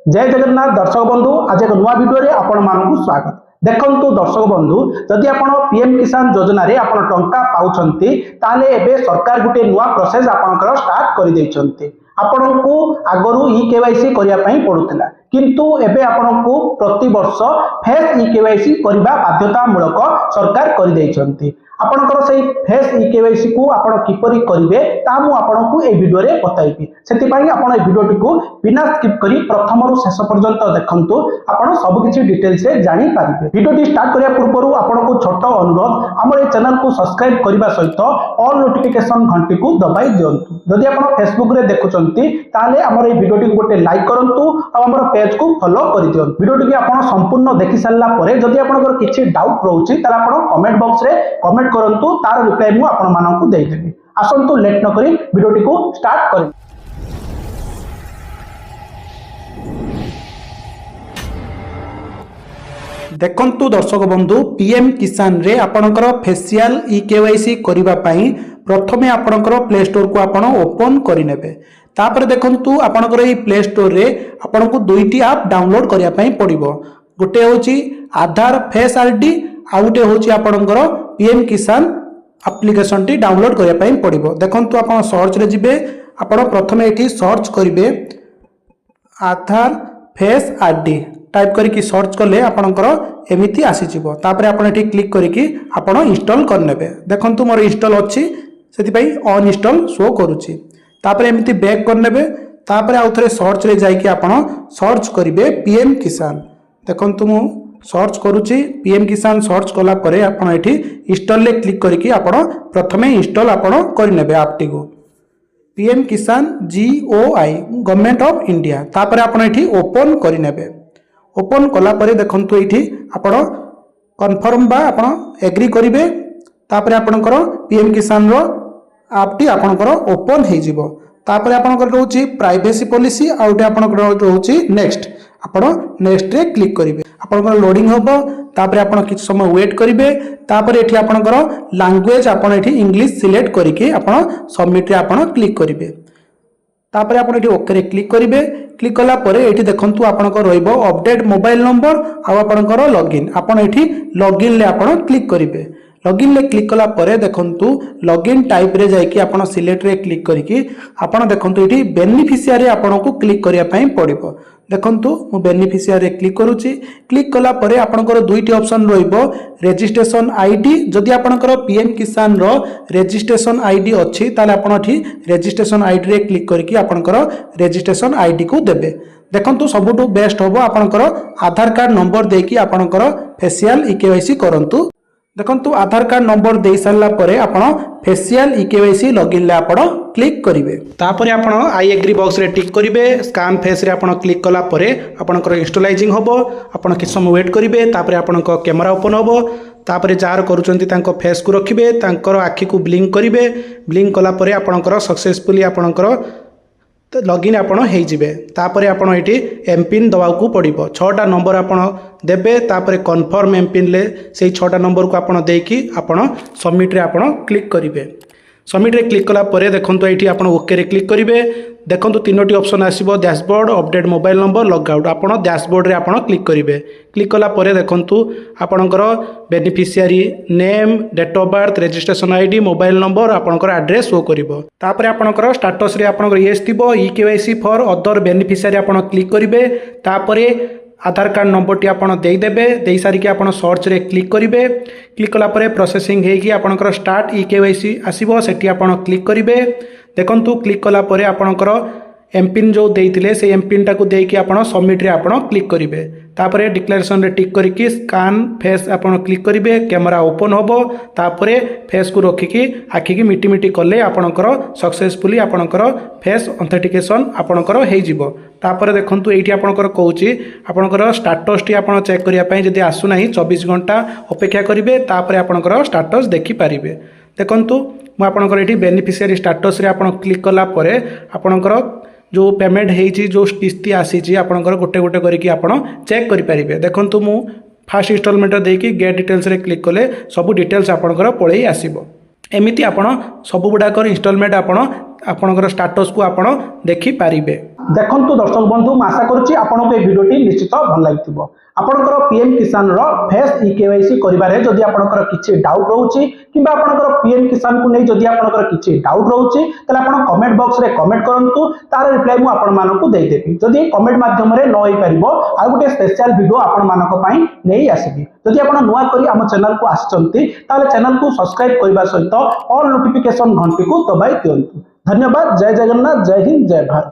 जय जगन्नाथ दर्शक बंधु आज एक नुआ वीडियो आपण मानकु स्वागत। देखंतु दर्शक बंधु जदि आपण पीएम किसान योजना रे आपण टंका पाउछंती ताले एबे सरकार गुटे नुआ प्रोसेस आपनकर स्टार्ट करि दैछंती। आपनकु आगरु ई केवाईसी करिया पई पडुतला किंतु एबे आपनकु प्रति वर्ष फेस ई केवाईसी करिबा बाध्यतामूलक सरकार करि दैछंती। आपनकर सही फेस ई केवाईसी को आपण किपरि करिवे ता मु आपनकु ए वीडियो रे बताइबी। सेति पई आपण ए वीडियो टिकु बिना स्किप करी प्रथम रु शेष पर्यंत देखंतु आपण सब किछि डिटेल्स से जानि पारिबे। वीडियो टी स्टार्ट करिया पूर्वरु आपनकु छोट अनुरोध हमर ए चैनल को सब्सक्राइब करिबा सहित ऑल नोटिफिकेशन घंटी को दबाई दियंतु। जदि आपण फेसबुक रे देखुचंती ताले हमर ए वीडियो टी गोटे लाइक करंतु आ हमर पेज को फॉलो करि दियंतु। वीडियो टी आपण संपूर्ण देखि सारला परे जदि आपनकर किछि डाउट रहउची ताले आपण कमेंट बॉक्स रे कमेंट करंतु तार रिप्लाई मु आपण मानकु देई देबी। आसंतु लेट न करी वीडियो टी को स्टार्ट करी। देखंतु दर्शक बंधु पीएम किसान रे आपनकर फेशियल ई केवाईसी करिबा पई प्रथमे आपनकर प्ले स्टोर को आपण ओपन करि नेबे। तापर देखंतु आपनकर ई प्ले स्टोर रे आपनको दुईटी ऐप डाउनलोड करिया पई पड़िबो। गोटे होची आधार फेस आईडी आ गोटे होची आपनकर पीएम किसान एप्लिकेशन टी डाउनलोड करिया पई पड़िबो। देखंतु आपण सर्च रे जिबे आपण प्रथमे एठी सर्च करिवे आधार फेस आईडी टाइप करके सर्च कले आपनकर एमिति आसी जिवो। तापर आपण एठी क्लिक करके आपण इंस्टॉल कर नेबे। देखंतु मोर इंस्टॉल अछि सेति पई ऑन इंस्टॉल शो करूची। तापर एमिति बैक कर नेबे। तापर आउ थरे सर्च रे जाई कि आपण सर्च करिवे पीएम किसान। देखंतु मु सर्च करूची पीएम किसान सर्च कला परे आपण एठी इंस्टॉल ले क्लिक करके आपण प्रथमे इंस्टॉल आपण कर नेबे ऐप टी को पीएम किसान GOI गवर्नमेंट ऑफ इंडिया। तापर आपण एठी ओपन कर नेबे। ओपन कला परे देखंतु एठी आपण कन्फर्म बा आपण एग्री करिवे। तापर आपनकर पीएम किसान रो ऐप टी आपनकर ओपन हे जिवो। तापर आपनकर रहउची प्राइवेसी पॉलिसी आउटे आपनकर रहउची नेक्स्ट आपण नेक्स्ट रे क्लिक करिवे। आपनकर लोडिंग होबो। तापर आपण किछ समय वेट करिवे। तापर एठी आपनकर लैंग्वेज आपण एठी इंग्लिश सिलेक्ट करिके आपण सबमिट रे आपण क्लिक करिवे। तापर आपण एठी ओके रे क्लिक करिवे। क्लिक कला परे एठी देखंतु आपनकर रहइबो अपडेट मोबाइल नंबर आ आपनकर लॉगिन। आपण एठी लॉगिन ले आपण क्लिक करिवे। लॉगिन ले क्लिक कला परे देखंतु लॉगिन टाइप रे जाय कि आपण सिलेक्ट रे क्लिक करिके आपण देखंतु एठी बेनिफिशियरी आपनको क्लिक करिया पई पड़िबो। देखंतु मु बेनिफिशियरी रे क्लिक करूची। क्लिक कला परे आपनकर दुईटी ऑप्शन रहइबो रजिस्ट्रेशन आईडी। जदि आपनकर पीएम किसान रो रजिस्ट्रेशन आईडी अछि ताले आपण एठी रजिस्ट्रेशन आईडी रे क्लिक करके आपनकर रजिस्ट्रेशन आईडी को देबे। देखंतु सबुटु बेस्ट होबो आपनकर आधार कार्ड नंबर देकी आपनकर फेशियल ई केवाईसी करंतु। देखंतु आधार कार्ड नंबर दे सारला परे आपण फेशियल ई केवाईसी लॉगिन ले आपण क्लिक करिवे। तापर आपण आई एग्री बॉक्स रे टिक करिवे। स्कैन फेस रे आपण क्लिक कला परे आपनकर इंस्टॉलाइजिंग होबो। आपण किछ समय वेट करिवे। तापर आपनकर कैमरा ओपन होबो। तापर जार करूचंती तांको फेस को रखिबे। तांकर आखि को ब्लिंक करिवे। ब्लिंक कला परे आपनकर सक्सेसफुली आपनकर लॉगिन आपण हे जिवे। तापर आपण एठी एम पिन दवा को पड़िबो। 6टा नंबर आपण देबे। तापर कन्फर्म एम पिन ले सेही 6टा नंबर को आपण देकी आपण सबमिट रे आपण क्लिक करिवे। सबमिट रे क्लिक कला परे देखंतु एठी आपण ओके रे क्लिक करिवे। देखंतु तीनोटी ऑप्शन आसीबो dashboard update mobile number log out. आपण डैशबोर्ड रे आपण क्लिक करिवे। क्लिक कला परे देखंतु आपणकर beneficiary name date of birth registration ID mobile number आपणकर एड्रेस शो करिवो। तापर आपणकर स्टेटस रे आपणकर यस थिबो e KYC for other beneficiary आपण क्लिक करिवे। तापरे आधार कार्ड नंबर टी आपण देई देबे। देई सारी कि आपण सर्च रे क्लिक करिवे। क्लिक कला परे प्रोसेसिंग हे कि आपणकर स्टार्ट ई केवाईसी आसीबो सेठी आपण क्लिक करिवे। देखंतु क्लिक कला परे आपणकर एम पिन जो देइथिले से एम पिन टाको देकी आपण सबमिट रे आपण क्लिक करिवे। तापरे डिक्लेरेशन रे टिक करिकि स्कैन फेस आपण क्लिक करिवे। कैमरा ओपन होबो। तापरे फेस को रखिकि आखि की मिटी मिटी कले आपणकर सक्सेसफुली आपणकर फेस ऑथेंटिकेशन आपणकर हे जिवो। तापरे देखंतु एठी आपणकर कहूची आपणकर स्टेटस टी आपण चेक करिया पई जदि आसु नाही 24 घंटा अपेक्षा करिवे। तापरे आपणकर स्टेटस देखि पारिवे। देखंतु मु आपणकर एठी बेनिफिशियरी स्टेटस रे आपण क्लिक कला परे आपणकर जो पेमेंट हेची जो किस्ती आसी आपणकर गोटे गोटे करके आपण चेक करि परिबे। देखंतु मु फर्स्ट इंस्टॉलमेंट देकी गेट डिटेल्स रे क्लिक कले सब डिटेल्स आपणकर पळेई आसीबो। एमिति आपण सब गुडाकर इंस्टॉलमेंट आपण आपणकर स्टाटस को आपण देखि पारिबे। देखंतु दर्शक बंधु आशा करुच्ची आपनको ए वीडियोटी निश्चित भल लगिथिबो। आपणकर पीएम किसान रो फेस ईकेवाईसी करिबारे जदि आपणकर किछि डाउट रहउची किबा आपणकर पीएम किसान को नै जदि आपणकर किछि डाउट रहउची तले आपण कमेंट बॉक्स रे कमेंट करंतु तार रिप्लाई मु आपण मानको देई देबी। जदि कमेंट माध्यम रे न होई परिबो आ गुटे स्पेशल वीडियो आपण मानको पई नै आसीबी। जदि आपण नुवा करी हम चैनल को आछंती ताले चैनल को सब्सक्राइब करबा सहित ऑल नोटिफिकेशन घंटी को दबाई दियंतु। धन्यवाद। जय जगन्नाथ, जय हिंद, जय भारत।